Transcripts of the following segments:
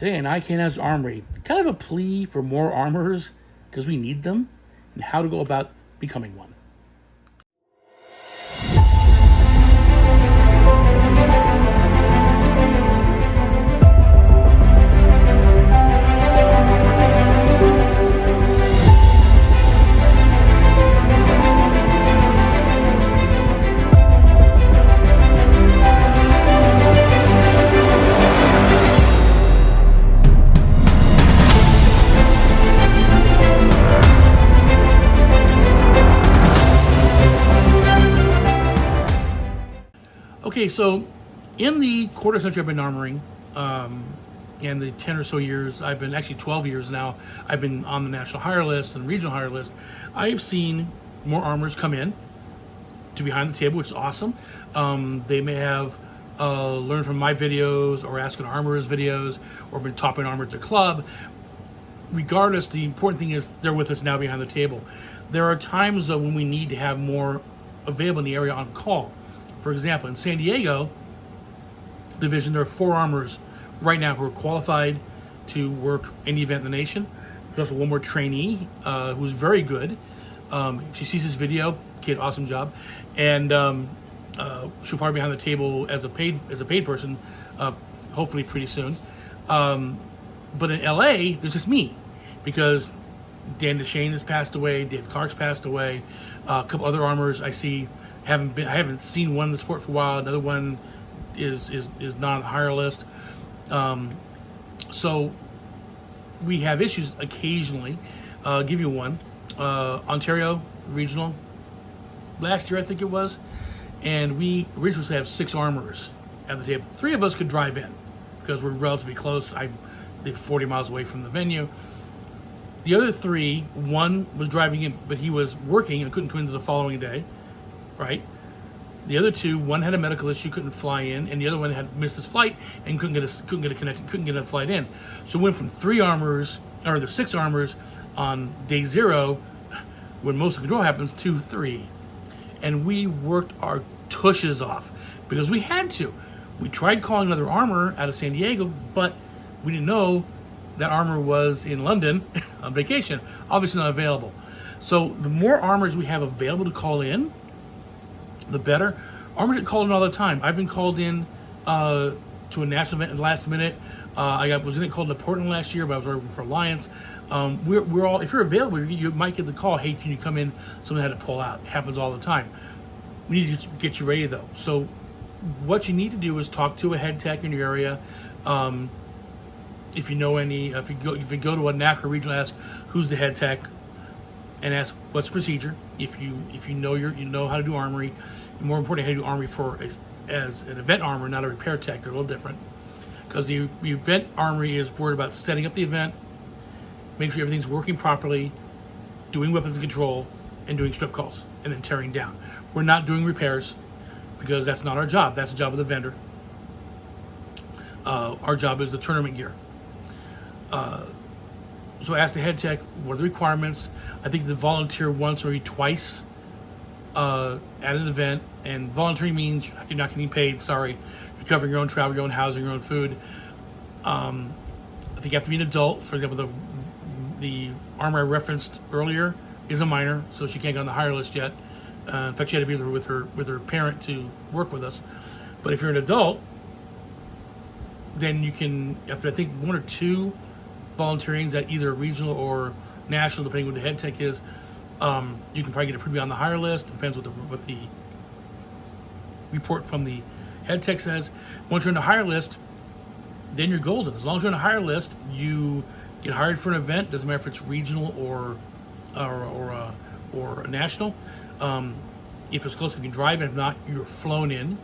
Today in Can Haz Armory, kind of a plea for more armorers because we need them, and how to go about becoming one. Okay, so in the quarter century I've been armoring, and the 10 or so years, I've been actually 12 years now, I've been on the national hire list and regional hire list. I've seen more armorers come in to behind the table, which is awesome. They may have learned from my videos or asking armorers videos or been topping armor at their club. Regardless, the important thing is they're with us now behind the table. There are times though when we need to have more available in the area on call. For example, in San Diego division, there are 4 armorers right now who are qualified to work any event in the nation. There's also one more trainee who's very good. If she sees this video, kid, awesome job, and she'll probably be behind the table as a paid person, hopefully pretty soon. But in LA, there's just me, because Dan DeShane has passed away, Dave Clark's passed away, a couple other armorers I see. I haven't seen one in the sport for a while. Another one is not on the hire list. So we have issues occasionally. I'll give you one. Ontario regional last year, I think it was, and we originally supposed to have 6 armorers at the table. 3 of us could drive in because we're relatively close. I live 40 miles away from the venue. The other 3, one was driving in, but he was working and couldn't come into the following day. Right. The other 2, one had a medical issue, couldn't fly in, and the other one had missed his flight and couldn't get a flight in. So we went from 6 armors on day 0, when most of the control happens, to 3, and we worked our tushes off because we had to. We tried calling another armor out of San Diego, but we didn't know that armor was in London on vacation, obviously not available. So the more armors we have available to call in, the better. Armors get called in all the time. I've been called in to a national event at the last minute. Was called into Portland last year, but I was working for Alliance. We're all, if you're available, you might get the call, hey, can you come in? Someone had to pull out. It happens all the time. We need to get you ready though. So what you need to do is talk to a head tech in your area. If you know any, if you go to a NAC or regional, ask who's the head tech, and ask what's the procedure. If you know how to do armory, and more importantly, how to do armory as an event armor, not a repair tech. They're a little different, because the event armory is worried about setting up the event, making sure everything's working properly, doing weapons control, and doing strip calls, and then tearing down. We're not doing repairs because that's not our job. That's the job of the vendor. Our job is the tournament gear. So ask the head tech, what are the requirements? I think the volunteer once or maybe twice at an event, and volunteering means you're not getting paid, sorry. You're covering your own travel, your own housing, your own food. I think you have to be an adult. For example, the armor I referenced earlier is a minor, so she can't get on the hire list yet. In fact, she had to be there with her parent to work with us. But if you're an adult, then you can, after I think 1 or 2 volunteerings at either regional or national, depending on what the head tech is, you can probably get approved on the hire list. Depends what the report from the head tech says. Once you're on the hire list, then you're golden. As long as you're on the hire list, you get hired for an event. Doesn't matter if it's regional or national. If it's close, you can drive. If not, you're flown in.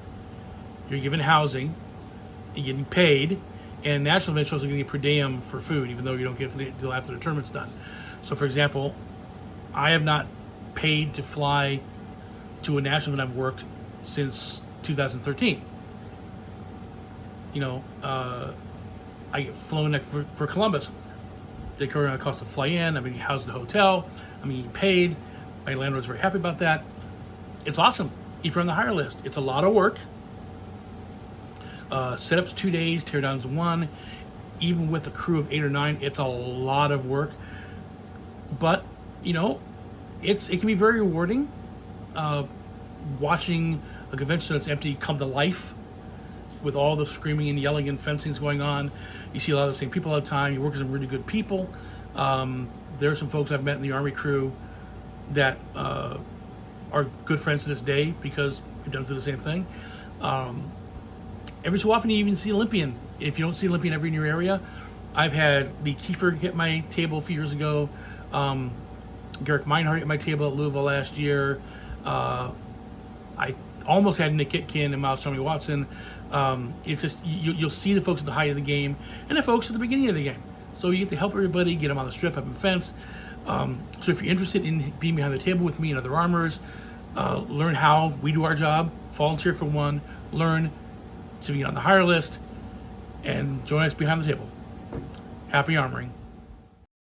You're given housing. You're getting paid. And national events also getting a per diem for food, even though you don't get to until after the tournament's done. So, for example, I have not paid to fly to a national event I've worked since 2013. I get flown for Columbus. They cover the cost to fly in. I'm being housed in a hotel. I'm being paid. My landlord's very happy about that. It's awesome. If you're on the hire list, it's a lot of work. Setup's 2 days, teardown's 1. even with a crew of 8 or 9, it's a lot of work. But you know, it can be very rewarding watching a convention that's empty come to life with all the screaming and yelling and fencing's going on. You see a lot of the same people all the time. You work with some really good people. There are some folks I've met in the Army crew that are good friends to this day because we've done through the same thing. Every so often you even see Olympian. If you don't see Olympian ever in your area, I've had Lee Kiefer hit my table a few years ago. Garrick Meinhardt hit my table at Louisville last year. I almost had Nick Itkin and Miles Tommy Watson. It's just you'll see the folks at the height of the game and the folks at the beginning of the game. So you get to help everybody, get them on the strip, have them fence. So if you're interested in being behind the table with me and other armors, learn how we do our job, volunteer for one, learn to be on the hire list, and join us behind the table. Happy armoring.